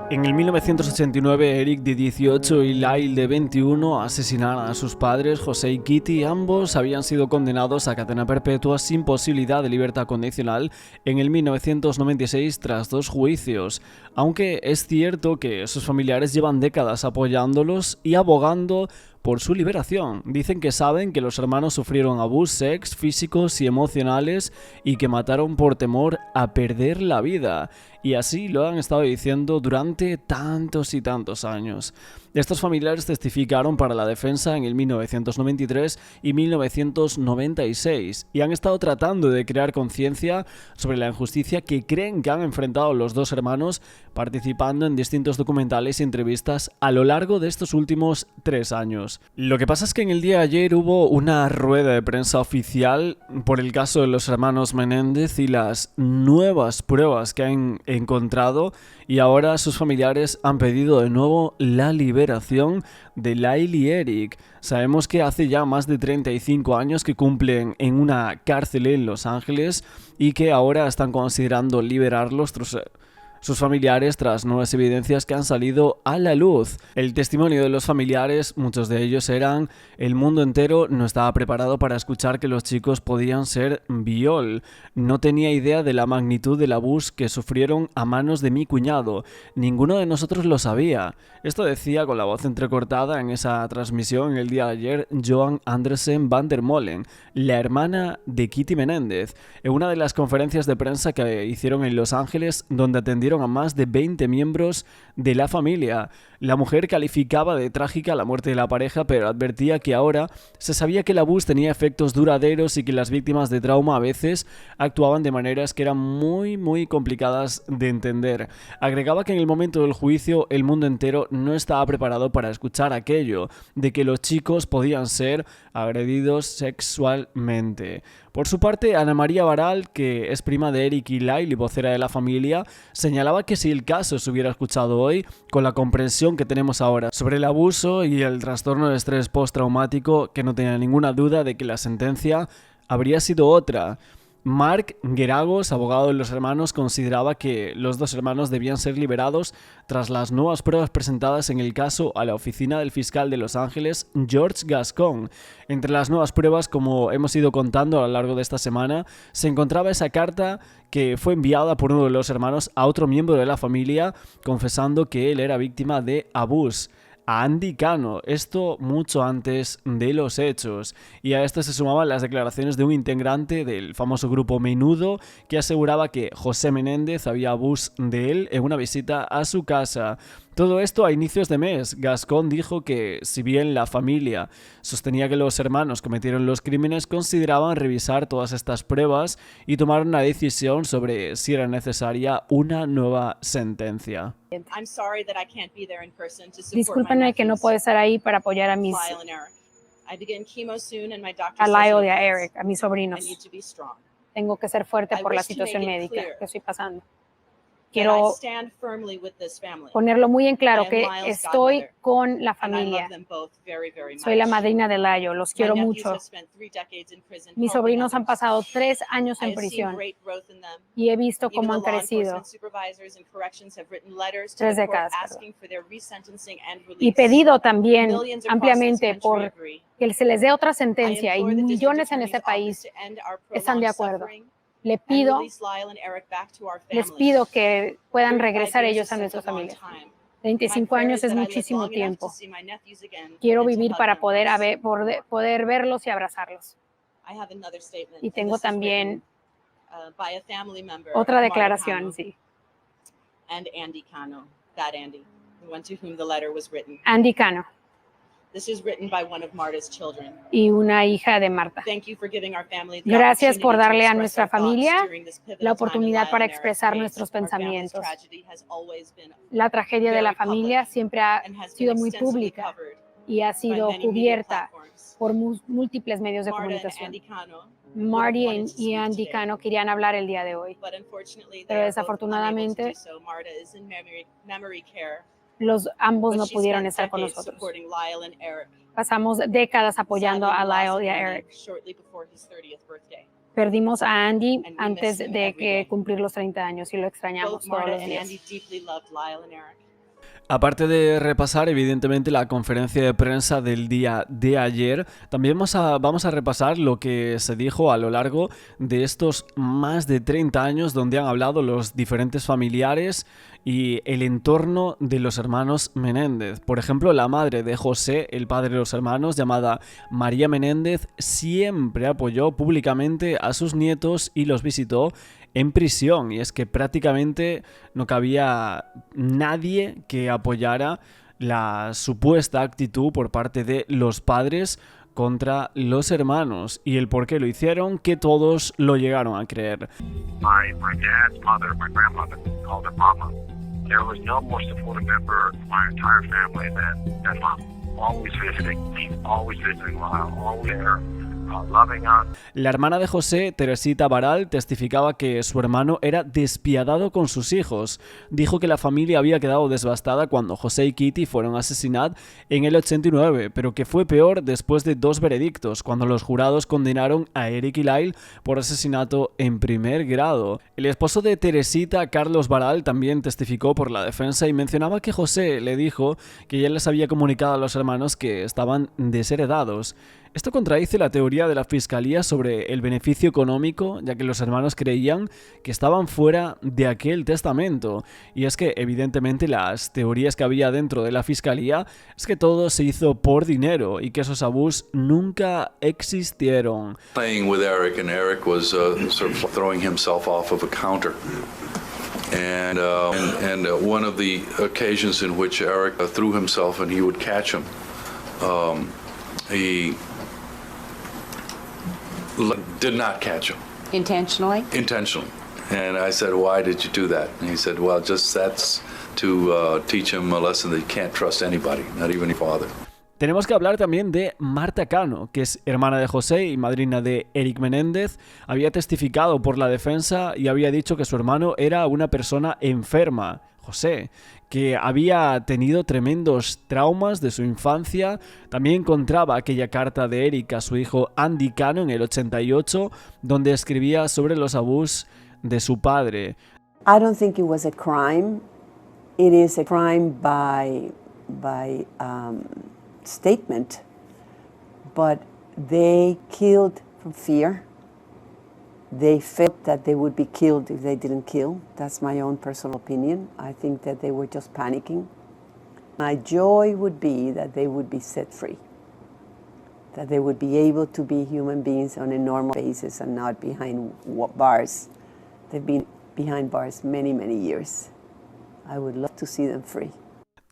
En el 1989, Eric de 18 y Lyle de 21 asesinaron a sus padres, José y Kitty. Ambos habían sido condenados a cadena perpetua sin posibilidad de libertad condicional en el 1996 tras 2 juicios. Aunque es cierto que sus familiares llevan décadas apoyándolos y abogando por su liberación. Dicen que saben que los hermanos sufrieron abusos físicos y emocionales y que mataron por temor a perder la vida. Y así lo han estado diciendo durante tantos y tantos años. Estos familiares testificaron para la defensa en el 1993 y 1996 y han estado tratando de crear conciencia sobre la injusticia que creen que han enfrentado los dos hermanos, participando en distintos documentales y entrevistas a lo largo de estos últimos 3 años. Lo que pasa es que en el día de ayer hubo una rueda de prensa oficial por el caso de los hermanos Menéndez y las nuevas pruebas que han encontrado, y ahora sus familiares han pedido de nuevo la liberación de Lyle y Eric. Sabemos que hace ya más de 35 años que cumplen en una cárcel en Los Ángeles y que ahora están considerando liberarlos sus familiares tras nuevas evidencias que han salido a la luz. El testimonio de los familiares, muchos de ellos eran: el mundo entero no estaba preparado para escuchar que los chicos podían ser viol. No tenía idea de la magnitud del abuso que sufrieron a manos de mi cuñado. Ninguno de nosotros lo sabía. Esto decía con la voz entrecortada en esa transmisión el día de ayer Joan Andersen van der Molen, la hermana de Kitty Menéndez, en una de las conferencias de prensa que hicieron en Los Ángeles, donde atendieron a más de 20 miembros de la familia. La mujer calificaba de trágica la muerte de la pareja, pero advertía que ahora se sabía que el abuso tenía efectos duraderos y que las víctimas de trauma a veces actuaban de maneras que eran muy complicadas de entender. Agregaba que en el momento del juicio el mundo entero no estaba preparado para escuchar aquello de que los chicos podían ser agredidos sexualmente. Por su parte, Ana María Baral, que es prima de Eric y Lyle y vocera de la familia, señalaba que si el caso se hubiera escuchado hoy, con la comprensión que tenemos ahora sobre el abuso y el trastorno de estrés postraumático, que no tenía ninguna duda de que la sentencia habría sido otra. Mark Geragos, abogado de los hermanos, consideraba que los dos hermanos debían ser liberados tras las nuevas pruebas presentadas en el caso a la oficina del fiscal de Los Ángeles, George Gascon. Entre las nuevas pruebas, como hemos ido contando a lo largo de esta semana, se encontraba esa carta que fue enviada por uno de los hermanos a otro miembro de la familia, confesando que él era víctima de abuso, a Andy Cano, esto mucho antes de los hechos. Y a esto se sumaban las declaraciones de un integrante del famoso grupo Menudo, que aseguraba que José Menéndez había abusado de él en una visita a su casa. Todo esto a inicios de mes. Gascon dijo que, si bien la familia sostenía que los hermanos cometieron los crímenes, consideraban revisar todas estas pruebas y tomar una decisión sobre si era necesaria una nueva sentencia. Discúlpenme que no puedo estar ahí para apoyar a Lyle y a Eric, a mis sobrinos. Tengo que ser fuerte por la situación médica que estoy pasando. Quiero ponerlo muy en claro que estoy con la familia. Soy la madrina de Layo, los quiero mucho. Mis sobrinos han pasado 3 años en prisión y he visto cómo han crecido. 3 décadas. Y pedido también ampliamente por que se les dé otra sentencia, y millones en este país están de acuerdo. Les pido que puedan regresar ellos a nuestras familias. 35 años es muchísimo tiempo. Quiero vivir para poder verlos y abrazarlos. Y tengo también otra declaración, sí. Andy Cano. Y una hija de Marta. Gracias por darle a nuestra familia la oportunidad para expresar nuestros pensamientos. La tragedia de la familia siempre ha sido muy pública y ha sido cubierta por múltiples medios de comunicación. Marty y Andy Cano querían hablar el día de hoy, pero desafortunadamente ambos no pudieron estar con nosotros. Pasamos décadas apoyando a Lyle y a Eric. Perdimos a Andy antes de que cumplir los 30 años y lo extrañamos todos los días. Aparte de repasar, evidentemente, la conferencia de prensa del día de ayer, también vamos a repasar lo que se dijo a lo largo de estos más de 30 años donde han hablado los diferentes familiares y el entorno de los hermanos Menéndez. Por ejemplo, la madre de José, el padre de los hermanos, llamada María Menéndez, siempre apoyó públicamente a sus nietos y los visitó en prisión, y es que prácticamente no cabía nadie que apoyara la supuesta actitud por parte de los padres contra los hermanos, y el por qué lo hicieron, que todos lo llegaron a creer. My dad's mother, my grandmother, called her mama. There was no more supportive member of my entire family than mom. Always visiting me, always visiting Lyle, always there. La hermana de José, Teresita Baral, testificaba que su hermano era despiadado con sus hijos. Dijo que la familia había quedado devastada cuando José y Kitty fueron asesinados en el 89, pero que fue peor después de 2 veredictos, cuando los jurados condenaron a Eric y Lyle por asesinato en primer grado. El esposo de Teresita, Carlos Baral, también testificó por la defensa y mencionaba que José le dijo que ya les había comunicado a los hermanos que estaban desheredados. Esto contradice la teoría de la Fiscalía sobre el beneficio económico, ya que los hermanos creían que estaban fuera de aquel testamento. Y es que, evidentemente, las teorías que había dentro de la Fiscalía es que todo se hizo por dinero y que esos abusos nunca existieron. Playing with Eric, and Eric was sort of throwing himself off of a counter. And one of the occasions in which Eric threw himself and he would catch him, he did not catch him. Intentionally? Intentionally. And I said, why did you do that? And he said, well, just that's to teach him a lesson that you can't trust anybody, not even your father. Tenemos que hablar también de Marta Cano, que es hermana de José y madrina de Eric Menéndez. Había testificado por la defensa y había dicho que su hermano era una persona enferma, José, que había tenido tremendos traumas de su infancia. También encontraba aquella carta de Eric a su hijo Andy Cano en el 88, donde escribía sobre los abusos de su padre. I don't think it was a crime. It is a crime by statement, but they killed from fear. They felt that they would be killed if they didn't kill. That's my own personal opinion. I think that they were just panicking. My joy would be that they would be set free, that they would be able to be human beings on a normal basis and not behind bars. They've been behind bars many, many years. I would love to see them free.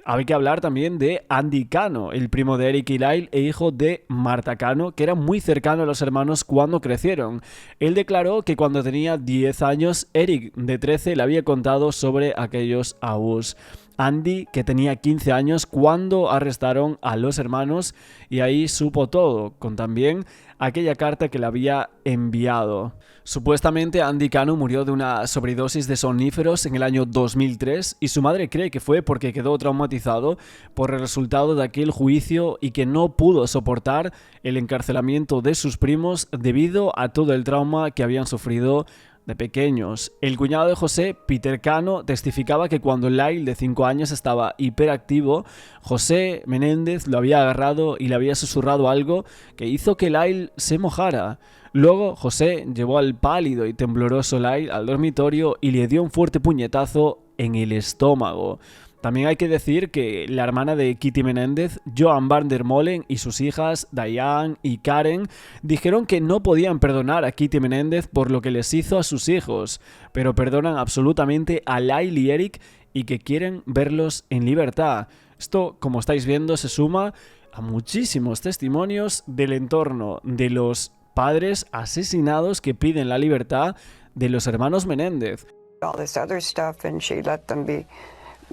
Hay que hablar también de Andy Cano, el primo de Eric y Lyle e hijo de Marta Cano, que era muy cercano a los hermanos cuando crecieron. Él declaró que cuando tenía 10 años, Eric, de 13, le había contado sobre aquellos abusos. Andy, que tenía 15 años cuando arrestaron a los hermanos, y ahí supo todo, con también aquella carta que le había enviado. Supuestamente Andy Cano murió de una sobredosis de somníferos en el año 2003 y su madre cree que fue porque quedó traumatizado por el resultado de aquel juicio y que no pudo soportar el encarcelamiento de sus primos debido a todo el trauma que habían sufrido de pequeños. El cuñado de José, Peter Cano, testificaba que cuando Lyle, de 5 años, estaba hiperactivo, José Menéndez lo había agarrado y le había susurrado algo que hizo que Lyle se mojara. Luego, José llevó al pálido y tembloroso Lyle al dormitorio y le dio un fuerte puñetazo en el estómago. También hay que decir que la hermana de Kitty Menéndez, Joan van der Molen, y sus hijas, Diane y Karen, dijeron que no podían perdonar a Kitty Menéndez por lo que les hizo a sus hijos, pero perdonan absolutamente a Lyle y Eric y que quieren verlos en libertad. Esto, como estáis viendo, se suma a muchísimos testimonios del entorno de los padres asesinados que piden la libertad de los hermanos Menéndez. All this other stuff, and she let them be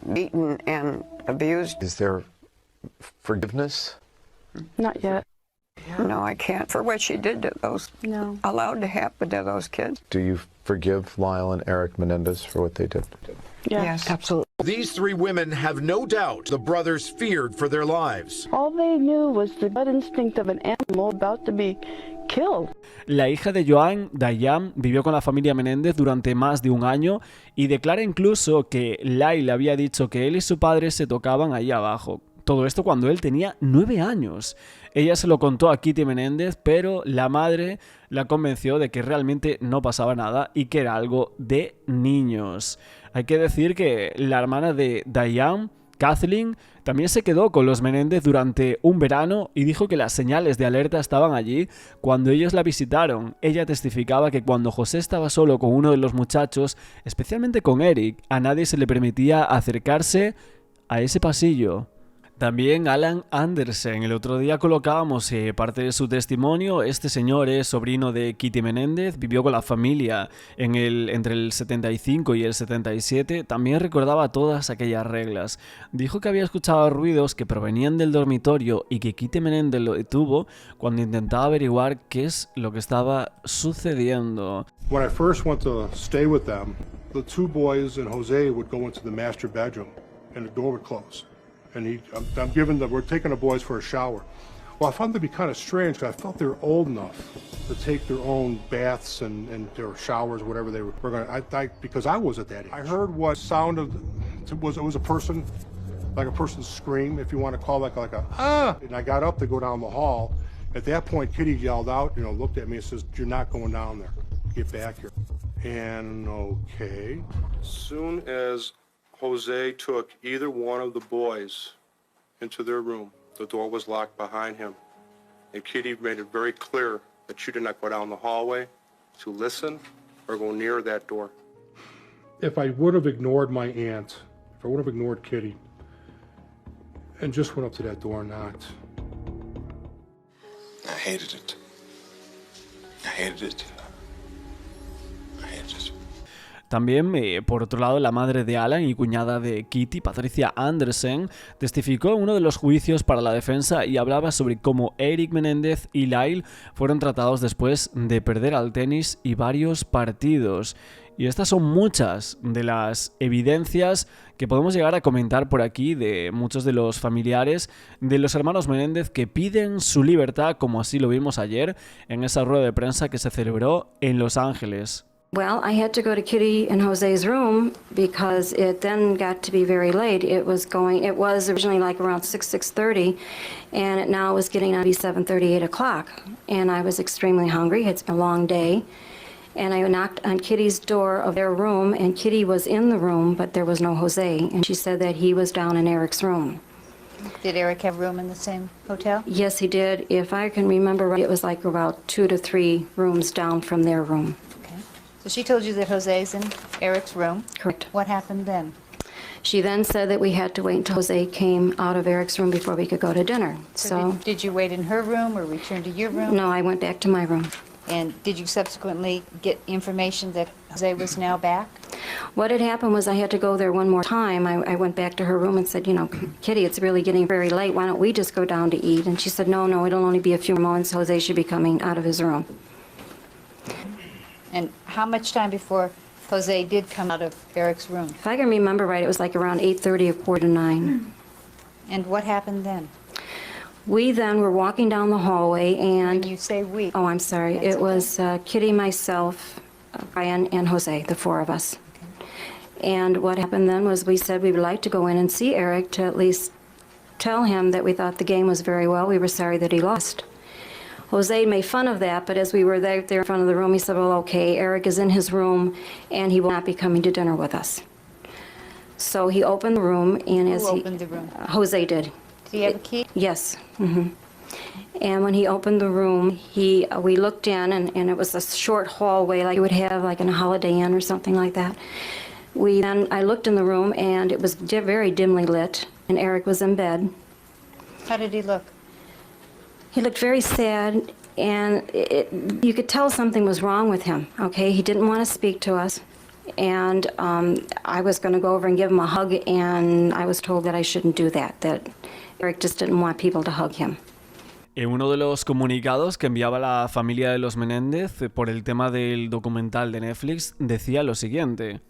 beaten and abused. Is there forgiveness? Not yet. No, I can't. For what she did to those, No. allowed to happen to those kids. Do you forgive Lyle and Eric Menendez for what they did? Yeah. Yes, absolutely. These three women have no doubt the brothers feared for their lives. All they knew was the gut instinct of an animal about to be killed. La hija de Joan, Diane, vivió con la familia Menéndez durante más de un año y declara incluso que Lyle le había dicho que él y su padre se tocaban ahí abajo. Todo esto cuando él tenía 9 años. Ella se lo contó a Kitty Menéndez, pero la madre la convenció de que realmente no pasaba nada y que era algo de niños. Hay que decir que la hermana de Diane, Kathleen, también se quedó con los Menéndez durante un verano y dijo que las señales de alerta estaban allí cuando ellos la visitaron. Ella testificaba que cuando José estaba solo con uno de los muchachos, especialmente con Eric, a nadie se le permitía acercarse a ese pasillo. También Alan Andersen. El otro día colocábamos parte de su testimonio. Este señor es sobrino de Kitty Menéndez, vivió con la familia entre el 75 y el 77. También recordaba todas aquellas reglas. Dijo que había escuchado ruidos que provenían del dormitorio y que Kitty Menéndez lo detuvo cuando intentaba averiguar qué es lo que estaba sucediendo. When I first went to stay with them, the two boys and Jose would go into the master bedroom and the door would close. And we're taking the boys for a shower. Well, I found it to be kind of strange because I felt they were old enough to take their own baths and their showers, whatever they were going to, because I was at that age. I heard what sounded, it was a person, like a person's scream, if you want to call it like a, ah! And I got up to go down the hall. At that point, Kitty yelled out, looked at me and says, "You're not going down there. Get back here." And okay. As soon as Jose took either one of the boys into their room, the door was locked behind him, and Kitty made it very clear that she did not go down the hallway to listen or go near that door. If I would have ignored my aunt, if I would have ignored Kitty, and just went up to that door and knocked. I hated it. I hated it. I hated it. También, por otro lado, la madre de Alan y cuñada de Kitty, Patricia Andersen, testificó en uno de los juicios para la defensa y hablaba sobre cómo Eric Menéndez y Lyle fueron tratados después de perder al tenis y varios partidos. Y estas son muchas de las evidencias que podemos llegar a comentar por aquí de muchos de los familiares de los hermanos Menéndez que piden su libertad, como así lo vimos ayer en esa rueda de prensa que se celebró en Los Ángeles. Well, I had to go to Kitty and Jose's room because it then got to be very late. It was originally like around 6:30, and it now was getting to be 7:30, 8 o'clock. And I was extremely hungry. It's been a long day. And I knocked on Kitty's door of their room, and Kitty was in the room, but there was no Jose. And she said that he was down in Eric's room. Did Eric have room in the same hotel? Yes, he did. If I can remember right, it was like about 2 to 3 rooms down from their room. So she told you that Jose's in Eric's room. Correct. What happened then? She then said that we had to wait until Jose came out of Eric's room before we could go to dinner. So did you wait in her room or return to your room? No, I went back to my room. And did you subsequently get information that Jose was now back? What had happened was I had to go there one more time. I went back to her room and said, Kitty, it's really getting very late. Why don't we just go down to eat? And she said, no, it'll only be a few moments. Jose should be coming out of his room. And how much time before Jose did come out of Eric's room? If I can remember right, it was like around 8:30 or 8:45. And what happened then? We then were walking down the hallway and... When you say we... Oh, I'm sorry. It was Kitty, myself, Brian, and Jose, the 4 of us. Okay. And what happened then was we said we would like to go in and see Eric to at least tell him that we thought the game was very well. We were sorry that he lost. Jose made fun of that, but as we were there in front of the room, he said, well, okay, Eric is in his room, and he will not be coming to dinner with us. So he opened the room, and Who opened the room? Jose did. Did he have a key? Yes. Mm-hmm. And when he opened the room, we looked in, and it was a short hallway like you would have like in a Holiday Inn or something like that. I looked in the room, and it was very dimly lit, and Eric was in bed. How did he look? He looked very sad, and you could tell something was wrong with him, okay? He didn't want to speak to us, and I was going to go over and give him a hug, and I was told that I shouldn't do that Eric just didn't want people to hug him. En uno de los comunicados que enviaba la familia de los Menéndez por el tema del documental de Netflix, decía lo siguiente: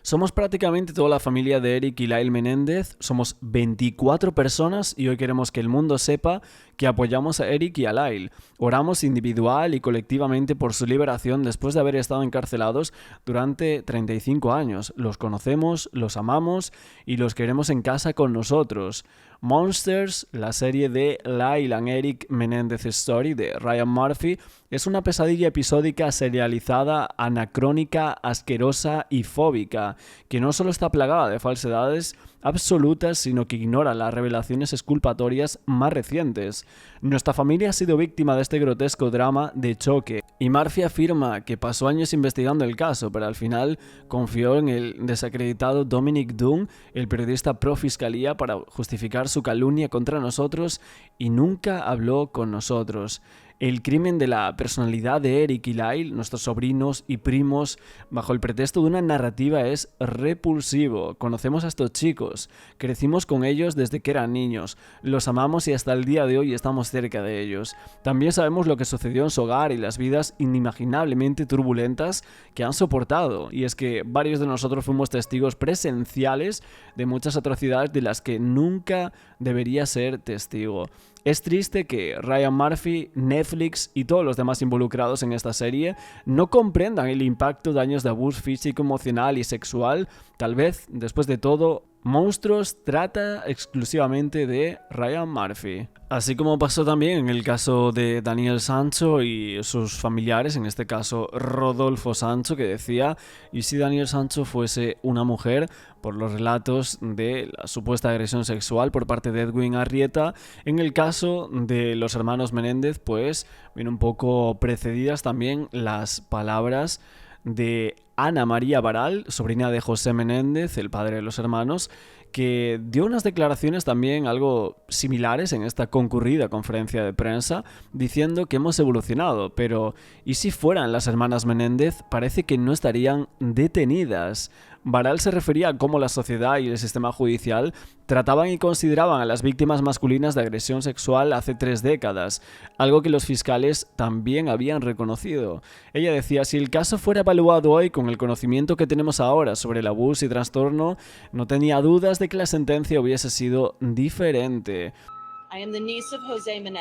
Somos prácticamente toda la familia de Eric y Lyle Menéndez, somos 24 personas y hoy queremos que el mundo sepa que apoyamos a Eric y a Lyle. Oramos individual y colectivamente por su liberación después de haber estado encarcelados durante 35 años. Los conocemos, los amamos y los queremos en casa con nosotros. Monsters, la serie de Lyle and Eric Menendez Story de Ryan Murphy, es una pesadilla episódica serializada, anacrónica, asquerosa y fóbica, que no solo está plagada de falsedades absolutas, sino que ignora las revelaciones exculpatorias más recientes. Nuestra familia ha sido víctima de este grotesco drama de choque, y Murphy afirma que pasó años investigando el caso, pero al final confió en el desacreditado Dominic Dunn, el periodista pro fiscalía, para justificar su calumnia contra nosotros y nunca habló con nosotros. El crimen de la personalidad de Eric y Lyle, nuestros sobrinos y primos, bajo el pretexto de una narrativa, es repulsivo. Conocemos a estos chicos, crecimos con ellos desde que eran niños, los amamos y hasta el día de hoy estamos cerca de ellos. También sabemos lo que sucedió en su hogar y las vidas inimaginablemente turbulentas que han soportado, y es que varios de nosotros fuimos testigos presenciales de muchas atrocidades de las que nunca debería ser testigo. Es triste que Ryan Murphy, Netflix y todos los demás involucrados en esta serie no comprendan el impacto de años de abuso físico, emocional y sexual. Tal vez, después de todo, Monstruos trata exclusivamente de Ryan Murphy. Así como pasó también en el caso de Daniel Sancho y sus familiares, en este caso Rodolfo Sancho, que decía: ¿y si Daniel Sancho fuese una mujer? Por los relatos de la supuesta agresión sexual por parte de Edwin Arrieta. En el caso de los hermanos Menéndez, pues vienen un poco precedidas también las palabras de Ana María Baral, sobrina de José Menéndez, el padre de los hermanos, que dio unas declaraciones también algo similares en esta concurrida conferencia de prensa, diciendo que hemos evolucionado, pero ¿y si fueran las hermanas Menéndez? Parece que no estarían detenidas. Baral se refería a cómo la sociedad y el sistema judicial trataban y consideraban a las víctimas masculinas de agresión sexual hace 3 décadas, algo que los fiscales también habían reconocido. Ella decía: si el caso fuera evaluado hoy con el conocimiento que tenemos ahora sobre el abuso y trastorno, no tenía dudas de que la sentencia hubiese sido diferente.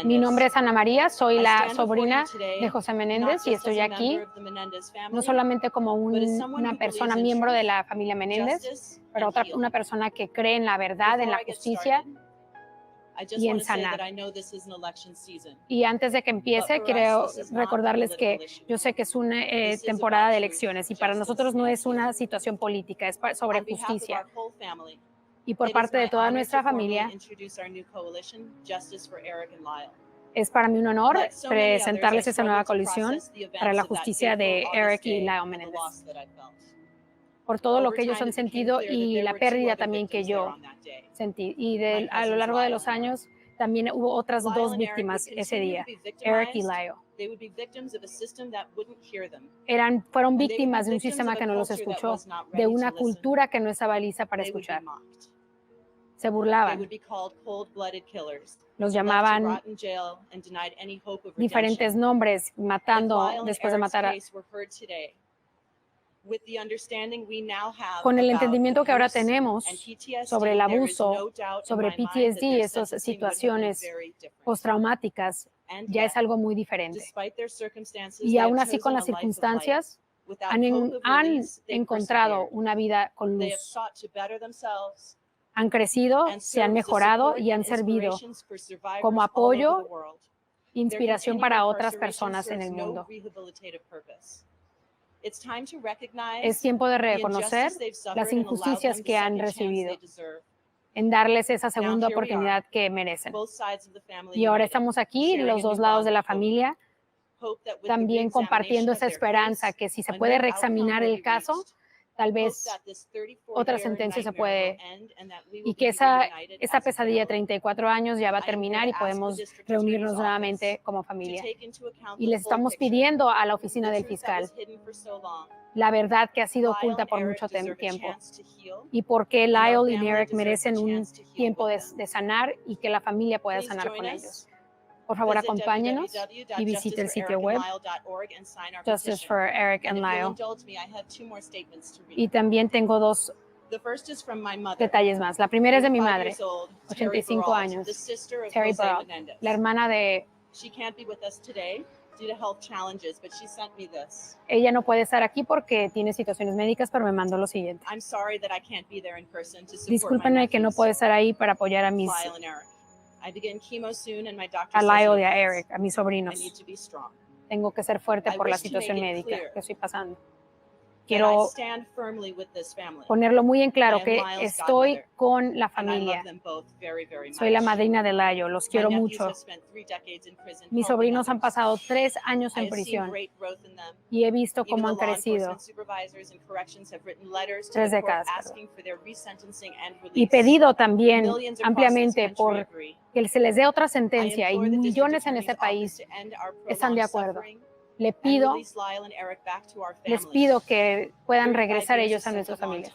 Mi nombre es Ana María, soy la sobrina de José Menéndez y estoy aquí no solamente como una persona miembro de la familia Menéndez, pero una persona que cree en la verdad, en la justicia y en sanar. Y antes de que empiece, quiero recordarles que yo sé que es una temporada de elecciones y para nosotros no es una situación política, es sobre justicia. Y por parte de toda nuestra familia, es para mí un honor presentarles esta nueva coalición para la justicia de Eric y Lyle Menéndez. Por todo lo que ellos han sentido y la pérdida también que yo sentí. Y a lo largo de los años también hubo otras 2 víctimas ese día, Eric y Lyle. Fueron víctimas de un sistema que no los escuchó, de una cultura que no estaba lista para escuchar. Se burlaban, los llamaban diferentes nombres, matando después de matar a... Con el entendimiento que ahora tenemos sobre el abuso, sobre PTSD, esas situaciones postraumáticas, ya es algo muy diferente. Y aún así, con las circunstancias, han encontrado una vida con luz. Han crecido, se han mejorado y han servido como apoyo, inspiración para otras personas en el mundo. Es tiempo de reconocer las injusticias que han recibido, en darles esa segunda oportunidad que merecen. Y ahora estamos aquí, los 2 lados de la familia, también compartiendo esa esperanza que si se puede reexaminar el caso, tal vez otra sentencia se puede, y que esa pesadilla de 34 años ya va a terminar y podemos reunirnos nuevamente como familia. Y les estamos pidiendo a la oficina del fiscal la verdad que ha sido oculta por mucho tiempo y por qué Lyle y Eric merecen un tiempo de sanar y que la familia pueda sanar con ellos. Por favor, acompáñenos y visite el sitio web Justice for Eric and Lyle. Y también tengo dos detalles más. La primera es de mi madre, 85 años, Terry Brault, la hermana de... Ella no puede estar aquí porque tiene situaciones médicas, pero me mandó lo siguiente. Discúlpenme que no puedo estar ahí para apoyar a mis... a Lyle y a Eric, a mis sobrinos. Tengo que ser fuerte por la situación médica que estoy pasando. Quiero ponerlo muy en claro que estoy con la familia. Soy la madrina de Lyle, los quiero mucho. Mis sobrinos han pasado 3 años en prisión y he visto cómo han crecido. 3 décadas. Y pedido también ampliamente por que se les dé otra sentencia y millones en este país están de acuerdo. Les pido que puedan regresar ellos a nuestras familias.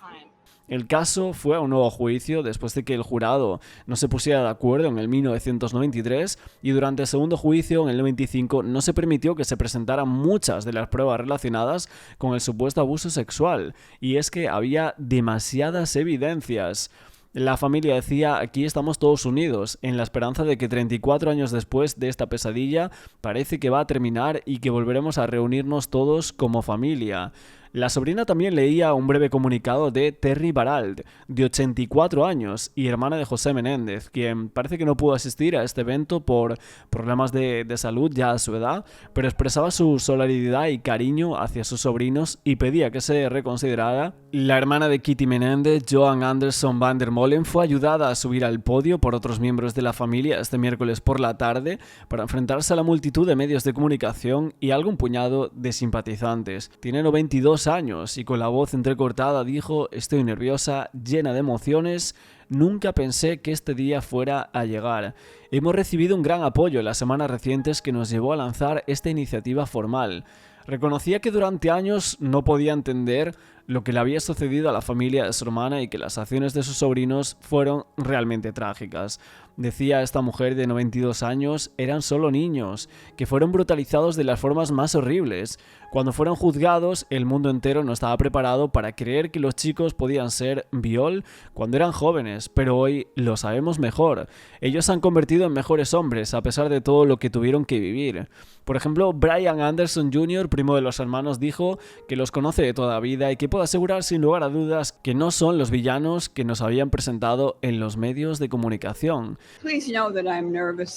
El caso fue a un nuevo juicio después de que el jurado no se pusiera de acuerdo en el 1993 y durante el segundo juicio en el 95 no se permitió que se presentaran muchas de las pruebas relacionadas con el supuesto abuso sexual. Y es que había demasiadas evidencias. La familia decía, aquí estamos todos unidos, en la esperanza de que 34 años después de esta pesadilla parece que va a terminar y que volveremos a reunirnos todos como familia. La sobrina también leía un breve comunicado de Terry Baralt, de 84 años y hermana de José Menéndez, quien parece que no pudo asistir a este evento por problemas de salud ya a su edad, pero expresaba su solidaridad y cariño hacia sus sobrinos y pedía que se reconsiderara. La hermana de Kitty Menéndez, Joan Anderson van der Molen, fue ayudada a subir al podio por otros miembros de la familia este miércoles por la tarde para enfrentarse a la multitud de medios de comunicación y algún puñado de simpatizantes. Tiene 92 años y con la voz entrecortada dijo: estoy nerviosa, llena de emociones, nunca pensé que este día fuera a llegar. Hemos recibido un gran apoyo en las semanas recientes que nos llevó a lanzar esta iniciativa formal. Reconocía que durante años no podía entender lo que le había sucedido a la familia de su hermana y que las acciones de sus sobrinos fueron realmente trágicas. Decía esta mujer de 92 años, eran solo niños, que fueron brutalizados de las formas más horribles. Cuando fueron juzgados, el mundo entero no estaba preparado para creer que los chicos podían ser viol cuando eran jóvenes, pero hoy lo sabemos mejor. Ellos se han convertido en mejores hombres a pesar de todo lo que tuvieron que vivir. Por ejemplo, Brian Anderson Jr., primo de los hermanos, dijo que los conoce de toda vida y que puede asegurar sin lugar a dudas que no son los villanos que nos habían presentado en los medios de comunicación.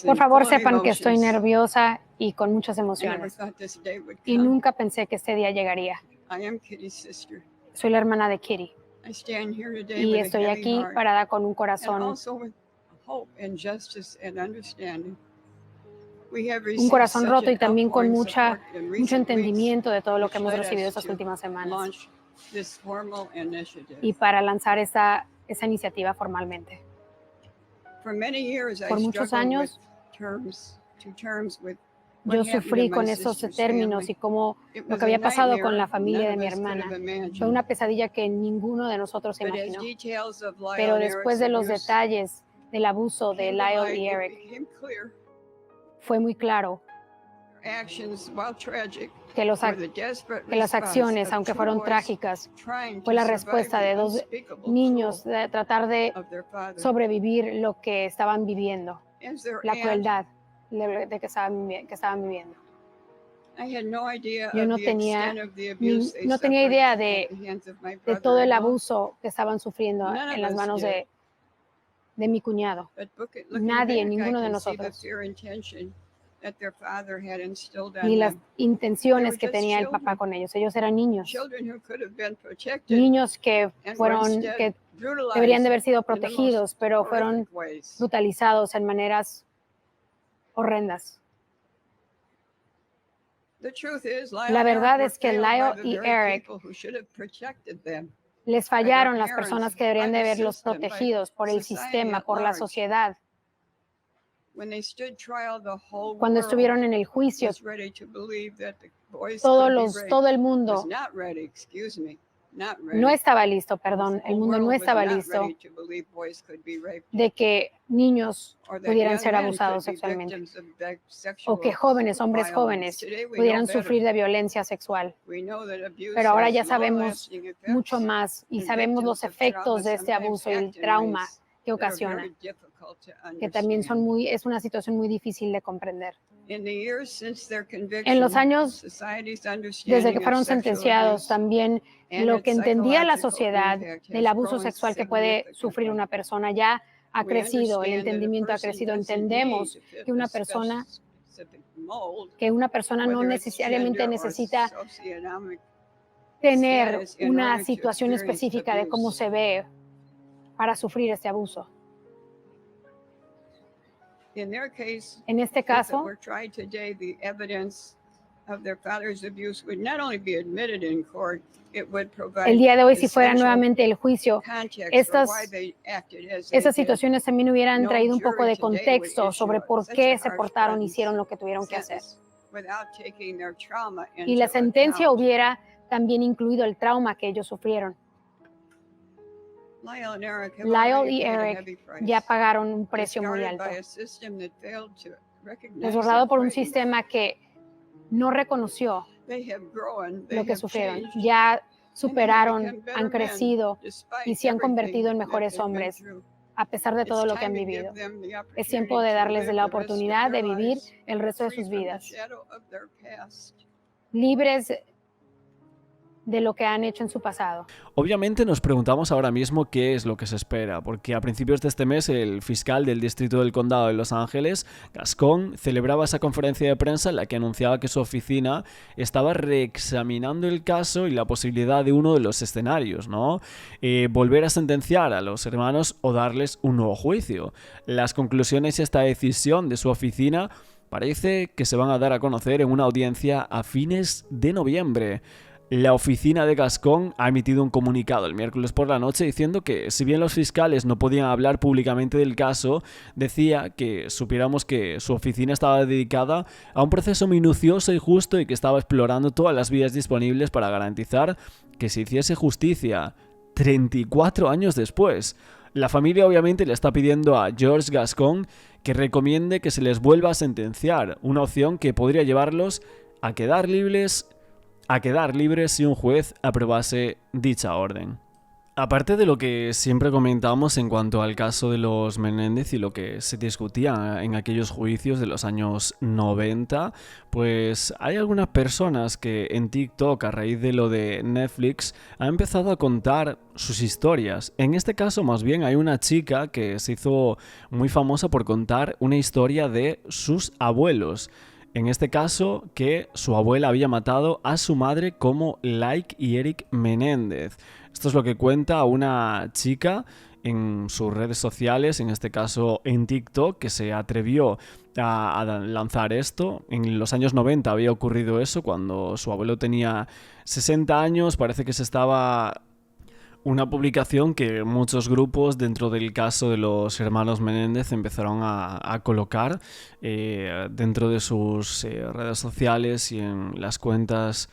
Por favor, sepan que estoy nerviosa y con muchas emociones. Y nunca pensé que este día llegaría. Soy la hermana de Kitty. Y estoy aquí parada con un corazón. Un corazón roto y también con mucho entendimiento de todo lo que hemos recibido estas últimas semanas. Y para lanzar esa iniciativa formalmente. Por muchos años yo sufrí con esos términos y cómo lo que había pasado con la familia de mi hermana. Fue una pesadilla que ninguno de nosotros se imaginó. Pero después de los detalles del abuso de Lyle y Eric, fue muy claro que las acciones, aunque fueron trágicas, fue la respuesta de 2 niños de tratar de sobrevivir lo que estaban viviendo, la crueldad de que estaban viviendo. Yo no tenía idea de todo el abuso que estaban sufriendo en las manos de mi cuñado. Nadie, ninguno de nosotros. Ni las intenciones que tenía el papá con ellos. Ellos eran niños. Niños que deberían de haber sido protegidos, pero fueron brutalizados en maneras horrendas. La verdad es que Lyle y Eric les fallaron las personas que deberían de haberlos protegidos por el sistema, por la sociedad. Cuando estuvieron en el juicio, todo el mundo no estaba listo, perdón, el mundo no estaba listo de que niños pudieran ser abusados sexualmente o que jóvenes, hombres jóvenes, pudieran sufrir de violencia sexual. Pero ahora ya sabemos mucho más y sabemos los efectos de este abuso y el trauma que ocasiona, que también es una situación muy difícil de comprender. En los años desde que fueron sentenciados, también lo que entendía la sociedad del abuso sexual que puede sufrir una persona ya ha crecido, el entendimiento ha crecido. Entendemos que una persona no necesariamente necesita tener una situación específica de cómo se ve para sufrir este abuso. En este caso, el día de hoy, si fuera nuevamente el juicio, estas situaciones también hubieran traído un poco de contexto sobre por qué se portaron y hicieron lo que tuvieron que hacer. Y la sentencia hubiera también incluido el trauma que ellos sufrieron. Lyle y Eric ya pagaron un precio muy alto, desbordado por un sistema que no reconoció lo que sufrieron. Ya superaron, han crecido y se han convertido en mejores hombres a pesar de todo lo que han vivido. Es tiempo de darles la oportunidad de vivir el resto de sus vidas libres de lo que han hecho en su pasado. Obviamente nos preguntamos ahora mismo qué es lo que se espera, porque a principios de este mes el fiscal del Distrito del Condado de Los Ángeles, Gascón, celebraba esa conferencia de prensa en la que anunciaba que su oficina estaba reexaminando el caso y la posibilidad de uno de los escenarios, ¿no? Volver a sentenciar a los hermanos o darles un nuevo juicio. Las conclusiones y esta decisión de su oficina parece que se van a dar a conocer en una audiencia a fines de noviembre. La oficina de Gascón ha emitido un comunicado el miércoles por la noche diciendo que, si bien los fiscales no podían hablar públicamente del caso, decía que supiéramos que su oficina estaba dedicada a un proceso minucioso y justo y que estaba explorando todas las vías disponibles para garantizar que se hiciese justicia 34 años después. La familia obviamente le está pidiendo a George Gascón que recomiende que se les vuelva a sentenciar, una opción que podría llevarlos a quedar libres si un juez aprobase dicha orden. Aparte de lo que siempre comentamos en cuanto al caso de los Menéndez y lo que se discutía en aquellos juicios de los años 90, pues hay algunas personas que en TikTok, a raíz de lo de Netflix, han empezado a contar sus historias. En este caso, más bien, hay una chica que se hizo muy famosa por contar una historia de sus abuelos. En este caso, que su abuela había matado a su madre como Like y Eric Menéndez. Esto es lo que cuenta una chica en sus redes sociales, en este caso en TikTok, que se atrevió a lanzar esto. En los años 90 había ocurrido eso, cuando su abuelo tenía 60 años, parece que se estaba... Una publicación que muchos grupos dentro del caso de los hermanos Menéndez empezaron a colocar dentro de sus redes sociales y en las cuentas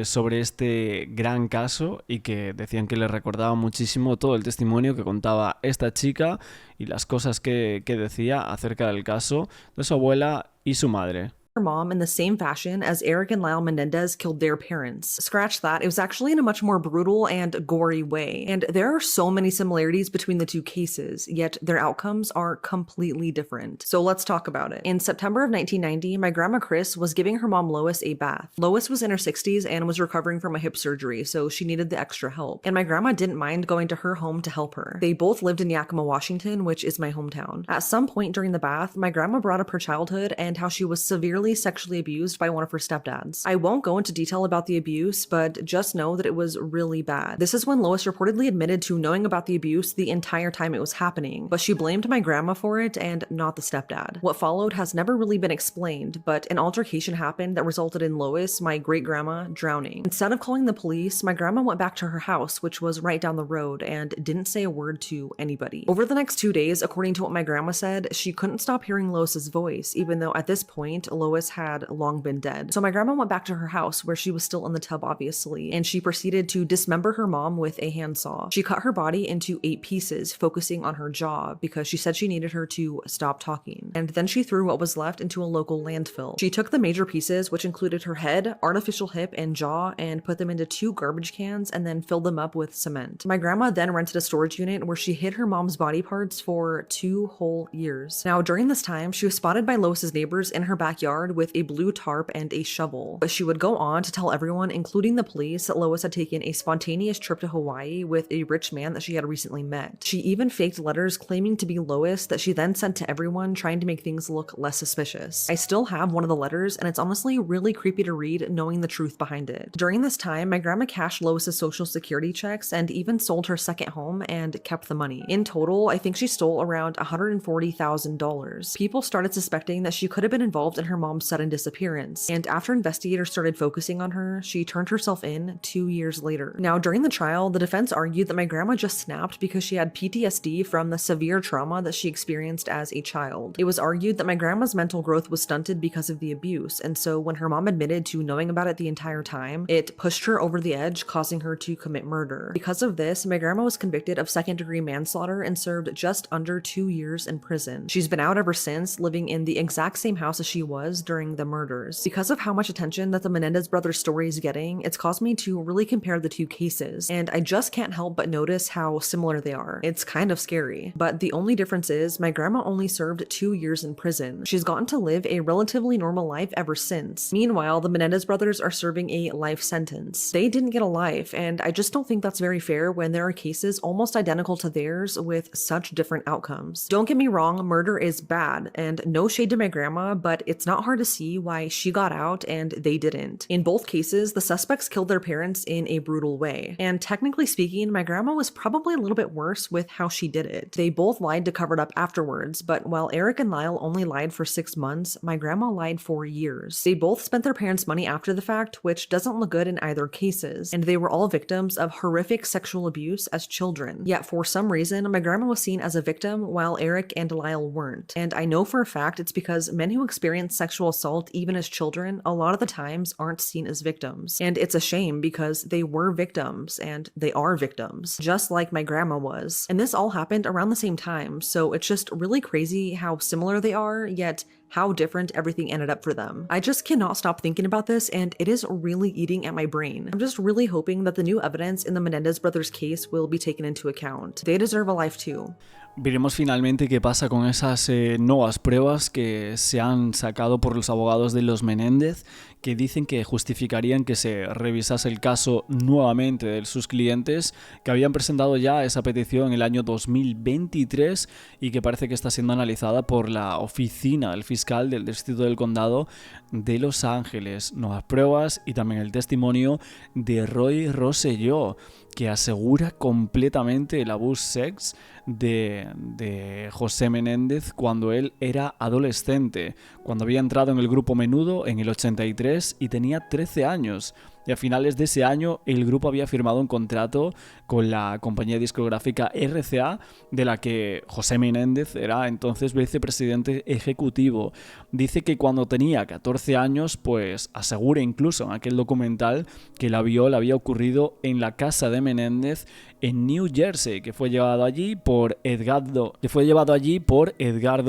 sobre este gran caso, y que decían que les recordaba muchísimo todo el testimonio que contaba esta chica y las cosas que decía acerca del caso de su abuela y su madre. Her mom in the same fashion as Eric and Lyle Menendez killed their parents. Scratch that, it was actually in a much more brutal and gory way. And there are so many similarities between the two cases, yet their outcomes are completely different. So let's talk about it. In September of 1990, my grandma Chris was giving her mom Lois a bath. Lois was in her 60s and was recovering from a hip surgery, so she needed the extra help. And my grandma didn't mind going to her home to help her. They both lived in Yakima, Washington, which is my hometown. At some point during the bath, my grandma brought up her childhood and how she was severely sexually abused by one of her stepdads. I won't go into detail about the abuse, but just know that it was really bad. This is when Lois reportedly admitted to knowing about the abuse the entire time it was happening, but she blamed my grandma for it and not the stepdad. What followed has never really been explained, but an altercation happened that resulted in Lois, my great-grandma, drowning. Instead of calling the police, my grandma went back to her house, which was right down the road, and didn't say a word to anybody. Over the next 2 days, according to what my grandma said, she couldn't stop hearing Lois's voice, even though at this point, Lois Lois had long been dead. So my grandma went back to her house where she was still in the tub, obviously, and she proceeded to dismember her mom with a handsaw. She cut her body into 8 pieces, focusing on her jaw because she said she needed her to stop talking. And then she threw what was left into a local landfill. She took the major pieces, which included her head, artificial hip, and jaw, and put them into 2 garbage cans and then filled them up with cement. My grandma then rented a storage unit where she hid her mom's body parts for 2 whole years. Now, during this time, she was spotted by Lois's neighbors in her backyard with a blue tarp and a shovel. But she would go on to tell everyone, including the police, that Lois had taken a spontaneous trip to Hawaii with a rich man that she had recently met. She even faked letters claiming to be Lois that she then sent to everyone, trying to make things look less suspicious. I still have one of the letters, and it's honestly really creepy to read knowing the truth behind it. During this time, my grandma cashed Lois's social security checks and even sold her second home and kept the money. In total, I think she stole around $140,000. People started suspecting that she could have been involved in her mom's sudden disappearance, and after investigators started focusing on her, she turned herself in 2 years later. Now, during the trial, the defense argued that my grandma just snapped because she had PTSD from the severe trauma that she experienced as a child. It was argued that my grandma's mental growth was stunted because of the abuse, and so when her mom admitted to knowing about it the entire time, it pushed her over the edge, causing her to commit murder. Because of this, my grandma was convicted of second-degree manslaughter and served just under 2 years in prison. She's been out ever since, living in the exact same house as she was during the murders. Because of how much attention that the Menendez brothers story is getting, it's caused me to really compare the 2 cases, and I just can't help but notice how similar they are. It's kind of scary, but the only difference is my grandma only served 2 years in prison. She's gotten to live a relatively normal life ever since. Meanwhile, the Menendez brothers are serving a life sentence. They didn't get a life, and I just don't think that's very fair when there are cases almost identical to theirs with such different outcomes. Don't get me wrong, murder is bad, and no shade to my grandma, but it's not hard to see why she got out and they didn't. In both cases, the suspects killed their parents in a brutal way, and technically speaking, my grandma was probably a little bit worse with how she did it. They both lied to cover it up afterwards, but while Eric and Lyle only lied for 6 months, my grandma lied for years. They both spent their parents' money after the fact, which doesn't look good in either cases, and they were all victims of horrific sexual abuse as children. Yet for some reason, my grandma was seen as a victim while Eric and Lyle weren't. And I know for a fact it's because men who experience sexual assault even as children a lot of the times aren't seen as victims. And it's a shame because they were victims and they are victims, just like my grandma was. And this all happened around the same time, so it's just really crazy how similar they are, yet how different everything ended up for them. I just cannot stop thinking about this, and it is really eating at my brain. I'm just really hoping that the new evidence in the Menendez brothers case will be taken into account. They deserve a life too. Veremos finalmente qué pasa con esas nuevas pruebas que se han sacado por los abogados de los Menéndez, que dicen que justificarían que se revisase el caso nuevamente de sus clientes, que habían presentado ya esa petición en el año 2023 y que parece que está siendo analizada por la oficina del fiscal del Distrito del Condado de Los Ángeles. Nuevas pruebas y también el testimonio de Roy Rosselló, que asegura completamente el abuse sex de José Menéndez cuando él era adolescente, cuando había entrado en el grupo Menudo en el 83 y tenía 13 años. Y a finales de ese año el grupo había firmado un contrato con la compañía discográfica RCA, de la que José Menéndez era entonces vicepresidente ejecutivo. Dice que cuando tenía 14 años, pues asegura incluso en aquel documental que la viola había ocurrido en la casa de Menéndez en New Jersey, que fue llevado allí por Edgardo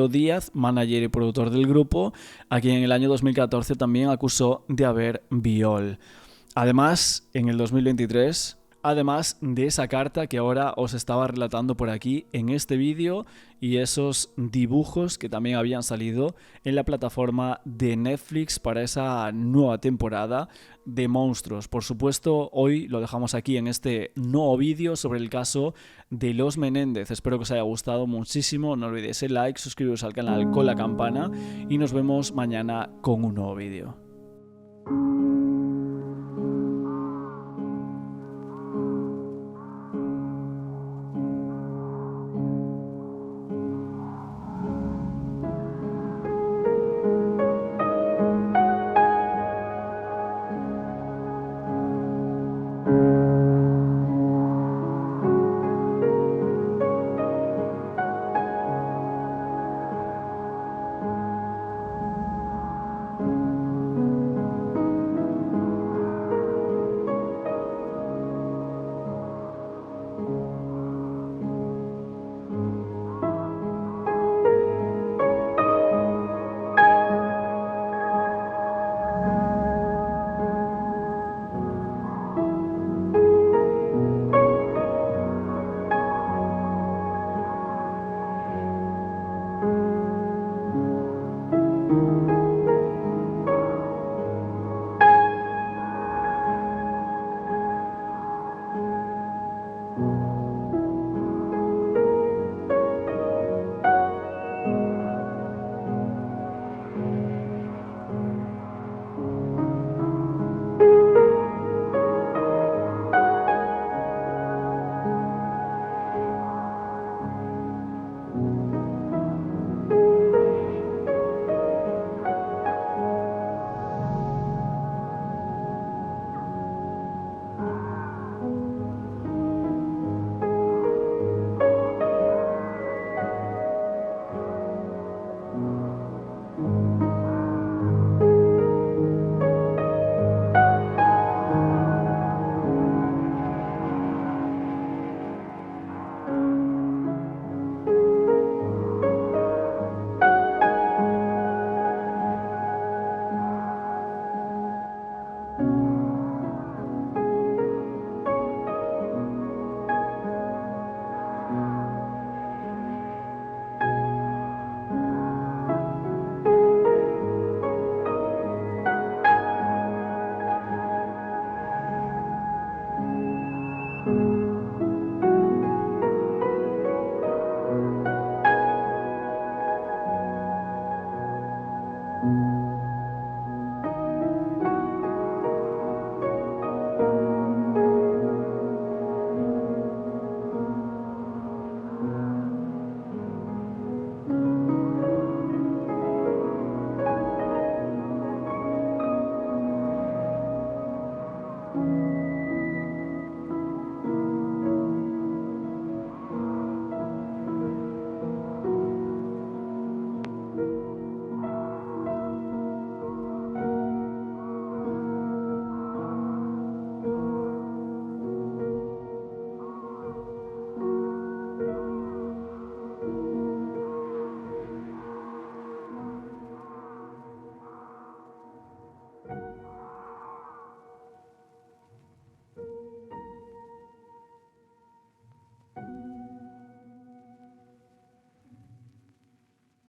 Díaz, manager y productor del grupo, a quien en el año 2014 también acusó de haber viol. Además, en el 2023, además de esa carta que ahora os estaba relatando por aquí en este vídeo y esos dibujos que también habían salido en la plataforma de Netflix para esa nueva temporada de Monstruos. Por supuesto, hoy lo dejamos aquí en este nuevo vídeo sobre el caso de los Menéndez. Espero que os haya gustado muchísimo. No olvidéis el like, suscribiros al canal con la campana y nos vemos mañana con un nuevo vídeo.